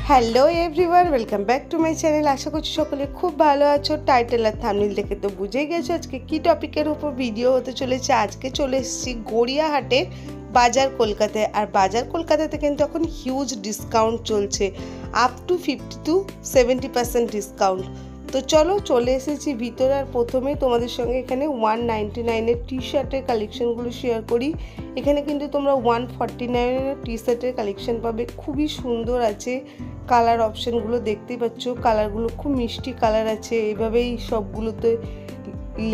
Hello everyone, welcome back to my channel. আশা করছি সকলে খুব ভালো আছো। টাইটেল আর থাম্বনেল দেখে তো বুঝেই গেছো আজকে কি টপিকের উপর ভিডিও হতে চলেছে। আজকে চলে এসেছি গড়িয়াহাটের বাজার কলকাতায়। আর বাজার কলকাতাতে কিন্তু এখন হিউজ ডিসকাউন্ট চলছে, আপ টু 50-70% ডিসকাউন্ট। তো চলো চলে এসেছি ভিতরে। আর প্রথমেই তোমাদের সঙ্গে এখানে 199-এর টি শার্টের কালেকশনগুলো শেয়ার করি। এখানে কিন্তু তোমরা 149-এর টি শার্টের কালেকশন পাবে, খুবই সুন্দর আছে। কালার অপশানগুলো দেখতেই পাচ্ছ, কালারগুলো খুব মিষ্টি কালার আছে, এইভাবেই সবগুলোতে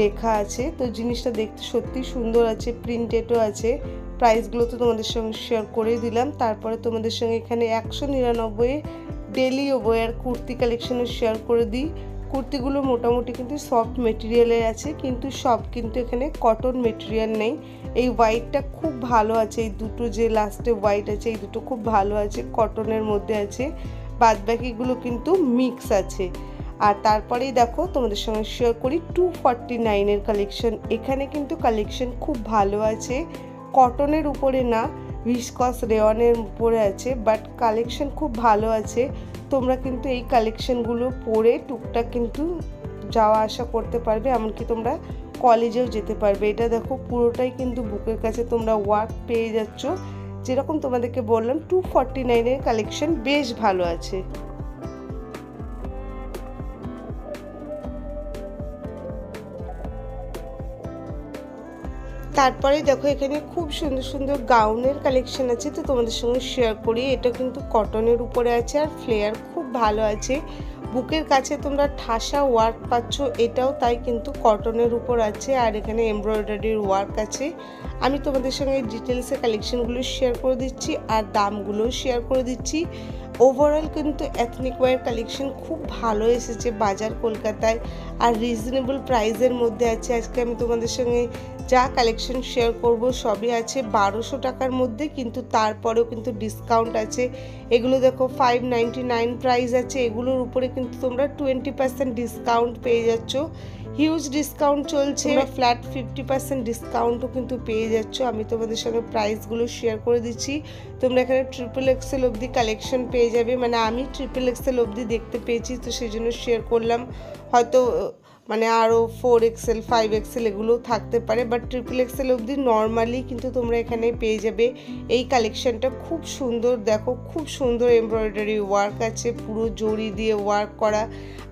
লেখা আছে। তো জিনিসটা দেখতে সত্যি সুন্দর আছে, প্রিন্টেডও আছে। প্রাইসগুলো তো তোমাদের সঙ্গে শেয়ার করে দিলাম। তারপরে তোমাদের সঙ্গে এখানে 199 ডেলি ওয়্যার কুর্তি কালেকশনও শেয়ার করে দিই। কুর্তিগুলো মোটামুটি কিন্তু সফট মেটেরিয়ালের আছে, কিন্তু সব কিন্তু এখানে কটন মেটেরিয়াল নেই। এই হোয়াইটটা খুব ভালো আছে, এই দুটো যে লাস্টে হোয়াইট আছে এই দুটো খুব ভালো আছে, কটনের মধ্যে আছে। বাদবাকিগুলো কিন্তু মিক্স আছে। আর তারপরেই দেখো তোমাদের সঙ্গে শেয়ার করি 249-এর কালেকশন। এখানে কিন্তু কালেকশন খুব ভালো আছে, কটনের উপরে না, ভিসকস রেয়নের উপরে আছে, বাট কালেকশন খুব ভালো আছে। তোমরা কিন্তু এই কালেকশনগুলো পরে টুকটাক কিন্তু যাওয়া আসা করতে পারবে, এমনকি তোমরা কলেজেও যেতে পারবে। এটা দেখো পুরোটাই কিন্তু বুকের কাছে তোমরা ওয়ার্ক পেয়ে যাচ্ছ। যেরকম তোমাদেরকে বললাম 249-এর কালেকশন বেশ ভালো আছে। তারপরে দেখো এখানে খুব সুন্দর সুন্দর গাউনের কালেকশন আছে, তো তোমাদের সঙ্গে শেয়ার করি। এটা কিন্তু কটনের উপরে আছে আর ফ্লেয়ার খুব ভালো আছে। বুকের কাছে তোমরা ঠাসা ওয়ার্ক পাচ্ছ, এটাও তাই কিন্তু কটনের উপর আছে। আর এখানে এমব্রয়ডারির ওয়ার্ক আছে। আমি তোমাদের সঙ্গে ডিটেলসে কালেকশনগুলো শেয়ার করে দিচ্ছি আর দামগুলোও শেয়ার করে দিচ্ছি। ওভারঅল কিন্তু এথনিক ওয়্যার কালেকশন খুব ভালো এসেছে বাজার কলকাতায়, আর রিজনেবল প্রাইসের মধ্যে আছে। আজকে আমি তোমাদের সঙ্গে যা কালেকশন শেয়ার করব সবই আছে 1200 টাকার মধ্যে, কিন্তু তারপরেও কিন্তু ডিসকাউন্ট আছে। এগুলো দেখো 599 প্রাইস আছে, এগুলোর উপরে কিন্তু তোমরা 20% ডিসকাউন্ট পেয়ে যাচ্ছ। হিউজ ডিসকাউন্ট চলছে, ফ্ল্যাট 50% ডিসকাউন্টও কিন্তু পেয়ে যাচ্ছ। আমি তোমাদের সঙ্গে প্রাইসগুলো শেয়ার করে দিচ্ছি। তোমরা এখানে XXL অবধি কালেকশন পেয়ে যাবে, মানে আমি XXL অবধি দেখতে পেয়েছি, তো সেই জন্য শেয়ার করলাম। হয়তো মানে আরও 4XL 5XL এগুলোও থাকতে পারে, বাট XXL অবধি নর্মালি কিন্তু তোমরা এখানে পেয়ে যাবে। এই কালেকশনটা খুব সুন্দর, দেখো খুব সুন্দর এমব্রয়ডারি ওয়ার্ক আছে, পুরো জড়ি দিয়ে ওয়ার্ক করা,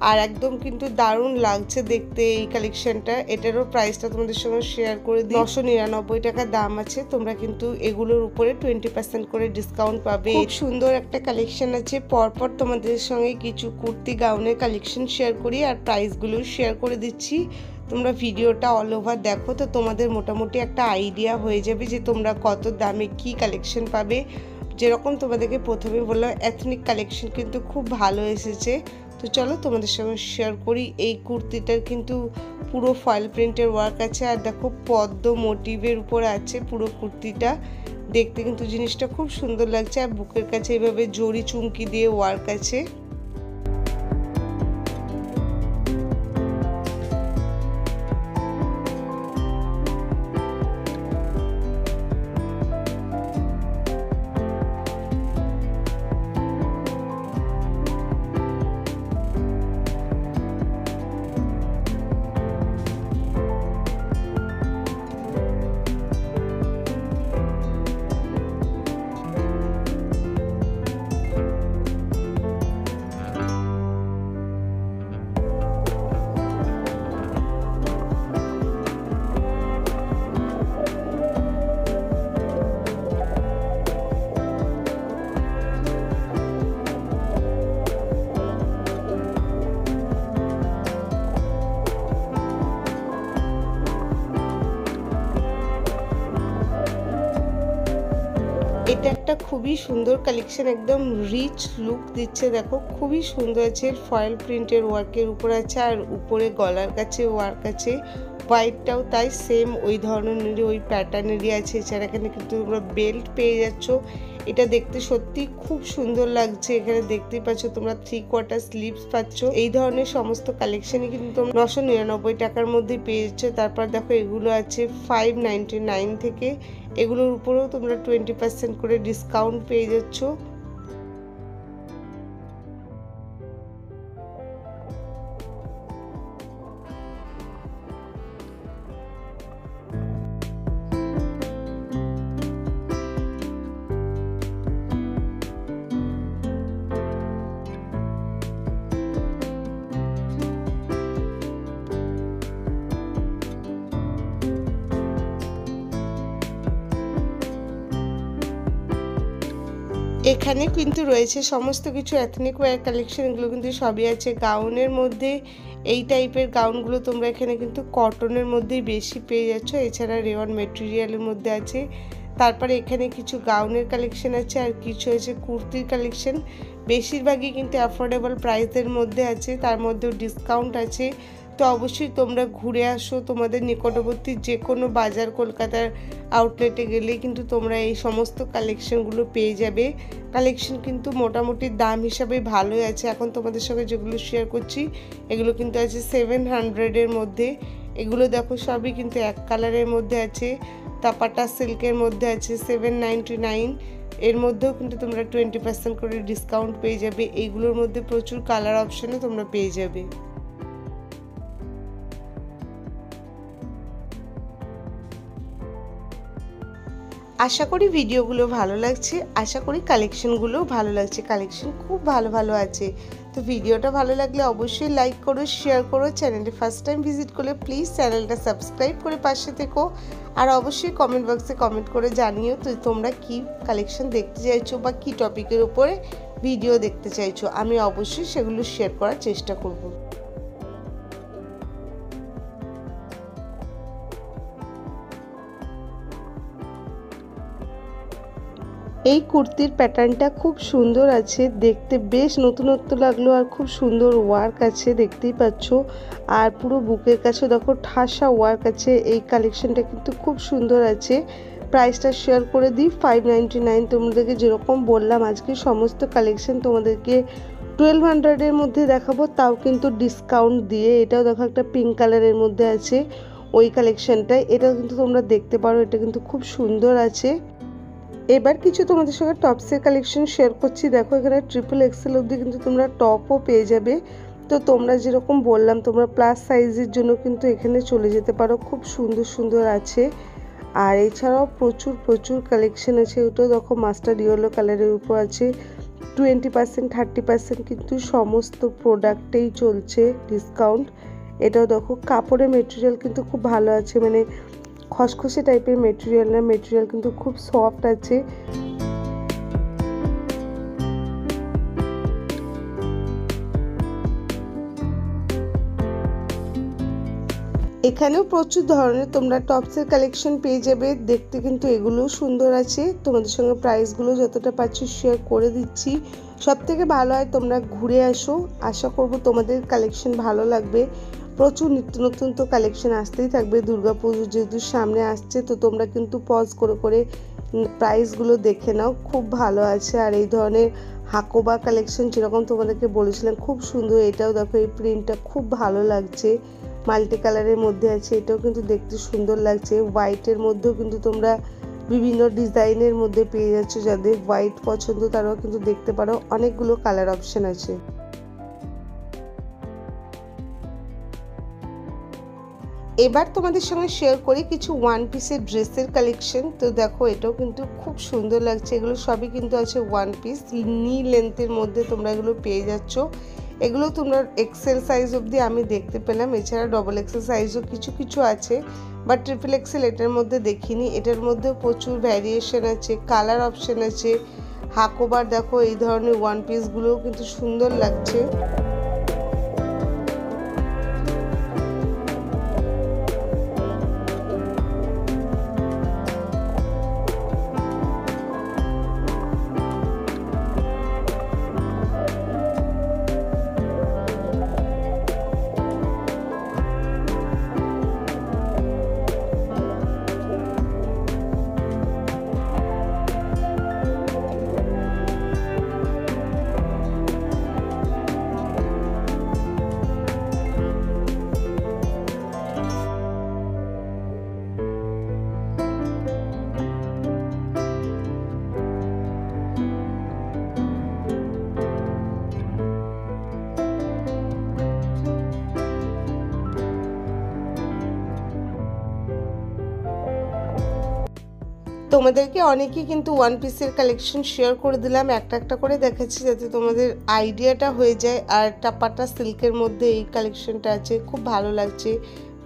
আর একদম কিন্তু দারুণ লাগছে দেখতে এই কালেকশনটা। এটারও প্রাইসটা তোমাদের সঙ্গে শেয়ার করে দিই, 999 টাকা দাম আছে। তোমরা কিন্তু এগুলোর উপরে 20% করে ডিসকাউন্ট পাবে। খুব সুন্দর একটা কালেকশন আছে। পরপর তোমাদের সঙ্গে কিছু কুর্তি গাউনের কালেকশন শেয়ার করি আর প্রাইসগুলো শেয়ার করে দিচ্ছি। তোমরা ভিডিওটা অল ওভার দেখো, তো তোমাদের মোটামুটি একটা আইডিয়া হয়ে যাবে যে তোমরা কত দামে কি কালেকশন পাবে। যেরকম তোমাদেরকে প্রথমে বললাম, এথনিক কালেকশন কিন্তু খুব ভালো এসেছে। তো চলো তোমাদের সঙ্গে শেয়ার করি। এই কুর্তিটার কিন্তু পুরো ফয়েল প্রিন্টের ওয়ার্ক আছে, আর দেখো পদ্ম মোটিভের উপর আছে পুরো কুর্তিটা। দেখতে কিন্তু জিনিসটা খুব সুন্দর লাগছে, আর বুকের কাছে এইভাবে জড়ি চুমকি দিয়ে ওয়ার্ক আছে। এটা একটা খুবই সুন্দর কালেকশন, একদম রিচ লুক দিচ্ছে। দেখো খুবই সুন্দর আছে, ফয়েল প্রিন্টের ওয়ার্কের উপর আছে, আর উপরে গলার কাছে ওয়ার্ক আছে। হোয়াইটটাও তাই সেম ওই ধরনেরই, ওই প্যাটার্নেরই আছে। এছাড়া এখানে কিন্তু তোমরা বেল্ট পেয়ে যাচ্ছ। এটা দেখতে সত্যি খুব সুন্দর লাগছে। এখানে দেখতেই পাচ্ছ তোমরা 3/4 স্লিভস পাচ্ছ। এই ধরনের সমস্ত কালেকশনই কিন্তু তোমরা 999 টাকার মধ্যে পেয়ে যাচ্ছ। তারপর দেখো এগুলো আছে 599 থেকে, এগুলোর উপরেও তোমরা 20% করে ডিসকাউন্ট পেয়ে যাচ্ছ। এখানে কিন্তু রয়েছে সমস্ত কিছু এথনিক ওয়্যার কালেকশন, এগুলো কিন্তু সবই আছে গাউনের মধ্যে। এই টাইপের গাউনগুলো তোমরা এখানে কিন্তু কটনের মধ্যেই বেশি পেয়ে যাচ্ছ, এছাড়া রেওয়ান মেটেরিয়ালের মধ্যে আছে। তারপরে এখানে কিছু গাউনের কালেকশন আছে আর কিছু আছে কুর্তির কালেকশন। বেশিরভাগই কিন্তু অ্যাফোর্ডেবল প্রাইসের মধ্যে আছে, তার মধ্যেও ডিসকাউন্ট আছে। তো অবশ্যই তোমরা ঘুরে আসো, তোমাদের নিকটবর্তী যে কোনো বাজার কলকাতার আউটলেটে গেলেই কিন্তু তোমরা এই সমস্ত কালেকশনগুলো পেয়ে যাবে। কালেকশন কিন্তু মোটামুটি দাম হিসাবে ভালোই আছে। এখন তোমাদের সঙ্গে যেগুলো শেয়ার করছি এগুলো কিন্তু আছে 700-এর মধ্যে। এগুলো দেখো সবই কিন্তু এক কালারের মধ্যে আছে। তাপাটা সিল্কের মধ্যে আছে 799। এর মধ্যেও কিন্তু তোমরা 20% করে ডিসকাউন্ট পেয়ে যাবে। এইগুলোর মধ্যে প্রচুর কালার অপশানও তোমরা পেয়ে যাবে। আশা করি ভিডিওগুলো ভালো লাগছে, আশা করি কালেকশনগুলোও ভালো লাগছে। কালেকশন খুব ভালো ভালো আছে। তো ভিডিওটা ভালো লাগলে অবশ্যই লাইক করো, শেয়ার করো। চ্যানেলে ফার্স্ট টাইম ভিজিট করলে প্লিজ চ্যানেলটা সাবস্ক্রাইব করে পাশে থেকো। আর অবশ্যই কমেন্ট বক্সে কমেন্ট করে জানিও তো তোমরা কি কালেকশন দেখতে চাইছো বা কি টপিকের উপরে ভিডিও দেখতে চাইছো। আমি অবশ্যই সেগুলো শেয়ার করার চেষ্টা করব। এই কুর্তির প্যাটার্নটা খুব সুন্দর আছে, দেখতে বেশ নতুনত্ব লাগলো আর খুব সুন্দর ওয়ার্ক আছে, দেখতেই পাচ্ছ। আর পুরো বুকের কাছে দেখো ঠাসা ওয়ার্ক আছে। এই কালেকশনটা কিন্তু খুব সুন্দর আছে। প্রাইসটা শেয়ার করে দিই 599। তোমাদেরকে যেরকম বললাম আজকে সমস্ত কালেকশন তোমাদেরকে 1200-এর মধ্যে দেখাবো, তাও কিন্তু ডিসকাউন্ট দিয়ে। এটাও দেখো একটা পিঙ্ক কালারের মধ্যে আছে ওই কালেকশনটাই, এটাও কিন্তু তোমরা দেখতে পারো, এটা কিন্তু খুব সুন্দর আছে। এবার কিছু তোমাদের সঙ্গে টপসের কালেকশন শেয়ার করছি। দেখো এখানে XXL অবধি কিন্তু তোমরা টপও পেয়ে যাবে। তো তোমরা যেরকম বললাম তোমরা প্লাস সাইজের জন্য কিন্তু এখানে চলে যেতে পারো, খুব সুন্দর সুন্দর আছে। আর এছাড়াও প্রচুর প্রচুর কালেকশন আছে। ওটাও দেখো মাস্টার্ড ইয়েলো কালারের উপর আছে 20% 30% কিন্তু সমস্ত প্রোডাক্টেই চলছে ডিসকাউন্ট। এটাও দেখো কাপড়ের মেটেরিয়াল কিন্তু খুব ভালো আছে, মানে খসখসে টাইপের মেটেরিয়াল না, মেটেরিয়াল কিন্তু খুব সফট আছে। এখানেও প্রচুর ধরনের তোমরা টপসের কালেকশন পেয়ে যাবে, দেখতে কিন্তু এগুলোও সুন্দর আছে। তোমাদের সঙ্গে প্রাইসগুলো যতটা পাচ্ছি শেয়ার করে দিচ্ছি। সব থেকে ভালো হয় তোমরা ঘুরে আসো, আশা করব তোমাদের কালেকশন ভালো লাগবে। প্রচুর নিত্য নতুন তো কালেকশন আসতেই থাকবে। দুর্গাপুজো যেহেতু সামনে আসছে, তো তোমরা কিন্তু পজ করে করে প্রাইসগুলো দেখে নাও, খুব ভালো আছে। আর এই ধরনের হাকোবা কালেকশন যেরকম তোমাদেরকে বলেছিলাম খুব সুন্দর। এটাও দেখো এই প্রিন্টটা খুব ভালো লাগছে, মাল্টি কালারের মধ্যে আছে, এটাও কিন্তু দেখতে সুন্দর লাগছে। হোয়াইটের মধ্যেও কিন্তু তোমরা বিভিন্ন ডিজাইনের মধ্যে পেয়ে যাচ্ছ। যাদের হোয়াইট পছন্দ তারাও কিন্তু দেখতে পারো, অনেকগুলো কালার অপশন আছে। এবার তোমাদের সঙ্গে শেয়ার করি কিছু ওয়ান পিসের ড্রেসের কালেকশন। তো দেখো এটাও কিন্তু খুব সুন্দর লাগছে। এগুলো সবই কিন্তু আছে ওয়ান পিস, নি লেন্থের মধ্যে তোমরা এগুলো পেয়ে যাচ্ছ। এগুলো তোমরা XL সাইজ অবধি আমি দেখতে পেলাম, এছাড়া XXL সাইজও কিছু কিছু আছে, বাট XXL এটার মধ্যে দেখিনি। এটার মধ্যেও প্রচুর ভ্যারিয়েশন আছে, কালার অপশন আছে। হাকোবার দেখো এই ধরনের ওয়ান পিসগুলোও কিন্তু সুন্দর লাগছে। তোমাদেরকে অনেকেই কিন্তু ওয়ান পিসের কালেকশন শেয়ার করে দিলাম, একটা একটা করে দেখাচ্ছি যাতে তোমাদের আইডিয়াটা হয়ে যায়। আর টাপাটা সিল্কের মধ্যে এই কালেকশনটা আছে, খুব ভালো লাগছে।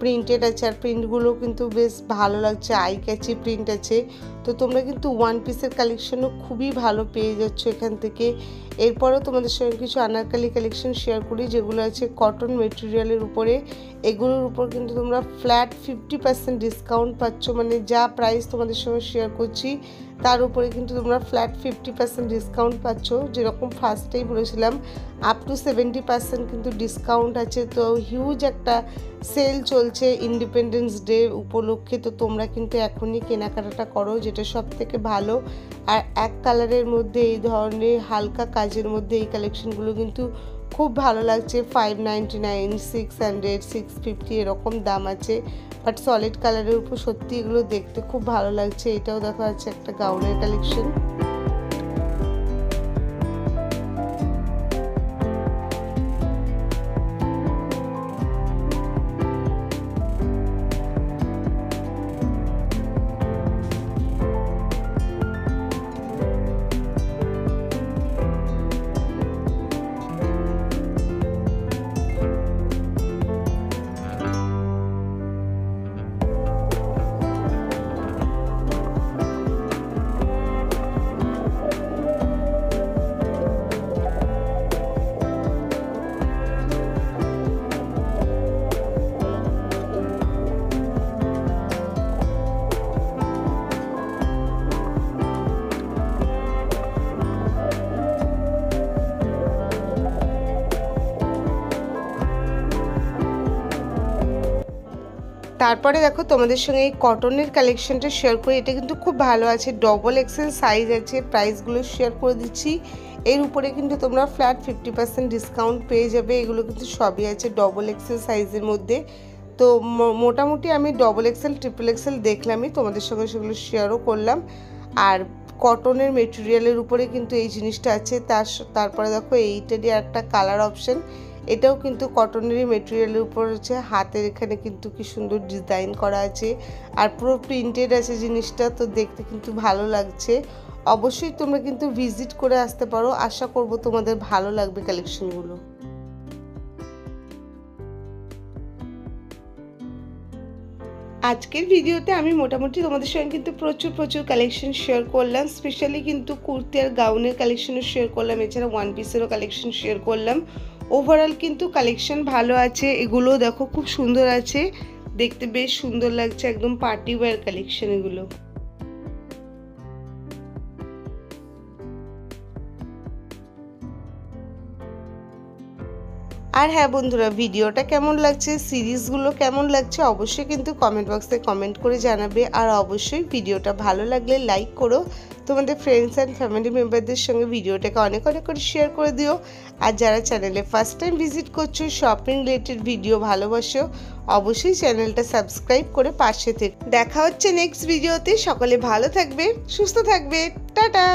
প্রিন্টেড আছে, আর প্রিন্টগুলো কিন্তু বেশ ভালো লাগছে, আই ক্যাচি প্রিন্ট আছে। তো তোমরা কিন্তু ওয়ান পিসের কালেকশনও খুবই ভালো পেয়ে যাচ্ছ এখান থেকে। এরপরও তোমাদের সঙ্গে কিছু আনারকলি কালেকশন শেয়ার করি, যেগুলো আছে কটন মেটেরিয়ালের উপরে। এগুলোর উপর কিন্তু তোমরা ফ্ল্যাট 50% ডিসকাউন্ট পাচ্ছ, মানে যা প্রাইস তোমাদের সঙ্গে শেয়ার করছি তার উপরে কিন্তু তোমরা ফ্ল্যাট 50% ডিসকাউন্ট পাচ্ছ। যেরকম ফার্স্টেই বলেছিলাম, আপ টু 70% কিন্তু ডিসকাউন্ট আছে। তো হিউজ একটা সেল চলছে ইন্ডিপেন্ডেন্স ডে উপলক্ষে। তো তোমরা কিন্তু এখনই কেনাকাটাটা করো, যেটা সব থেকে ভালো। আর এক কালারের মধ্যে এই ধরনের হালকা কাজের মধ্যে এই কালেকশনগুলো কিন্তু খুব ভালো লাগছে। 599, 600, 650 এরকম দাম আছে, বাট সলিড কালারের উপর সত্যি এগুলো দেখতে খুব ভালো লাগছে। এটাও দেখা যাচ্ছে একটা গাউনের কালেকশন। তারপরে দেখো তোমাদের সঙ্গে এই কটনের কালেকশনটা শেয়ার করি। এটা কিন্তু খুব ভালো আছে, ডবল এক্সেল সাইজ আছে। প্রাইসগুলো শেয়ার করে দিচ্ছি। এর উপরে কিন্তু তোমরা ফ্ল্যাট 50% ডিসকাউন্ট পেয়ে যাবে। এগুলো কিন্তু সবই আছে ডবল এক্সেল সাইজের মধ্যে। তো মোটামুটি আমি ডবল এক্সেল ট্রিপল এক্সেল দেখলামই, তোমাদের সঙ্গে সেগুলো শেয়ারও করলাম। আর কটনের মেটেরিয়ালের উপরে কিন্তু এই জিনিসটা আছে। তারপরে দেখো এইটারই একটা কালার অপশন, এটাও কিন্তু কটনেরই মেটেরিয়ালের উপর হচ্ছে, হাতের এখানে কিন্তু কি সুন্দর ডিজাইন করা আছে, আর পুরো প্রিন্টেড আছে জিনিসটা। তো দেখতে কিন্তু ভালো লাগছে। অবশ্যই তোমরা কিন্তু ভিজিট করে আসতে পারো, আশা করব তোমাদের ভালো লাগবে কালেকশনগুলো। আজকের ভিডিওতে আমি মোটামুটি তোমাদের সঙ্গে কিন্তু প্রচুর কালেকশন শেয়ার করলাম। স্পেশালি কিন্তু কুর্তি আর গাউনের কালেকশনও শেয়ার করলাম, এছাড়া ওয়ান পিসেরও কালেকশন শেয়ার করলাম। ওভারঅল কিন্তু কালেকশন ভালো আছে। এগুলো দেখো খুব সুন্দর আছে, দেখতে বেশ সুন্দর লাগছে, একদম পার্টি ওয়্যার কালেকশন এগুলো। আর হ্যাঁ বন্ধুরা, ভিডিওটা কেমন লাগছে, সিরিজগুলো কেমন লাগছে, অবশ্যই কিন্তু কমেন্ট বক্সে কমেন্ট করে জানাবে। আর অবশ্যই ভিডিওটা ভালো লাগলে লাইক করো, তোমাদের ফ্রেন্ডস অ্যান্ড ফ্যামিলি মেম্বারদের সঙ্গে ভিডিওটাকে অনেক করে শেয়ার করে দিও। আর যারা চ্যানেলে ফার্স্ট টাইম ভিজিট করছো, শপিং রিলেটেড ভিডিও ভালোবাসো, অবশ্যই চ্যানেলটা সাবস্ক্রাইব করে পাশে থেকে। দেখা হচ্ছে নেক্সট ভিডিওতে। সকলে ভালো থাকবে, সুস্থ থাকবে, টাটা।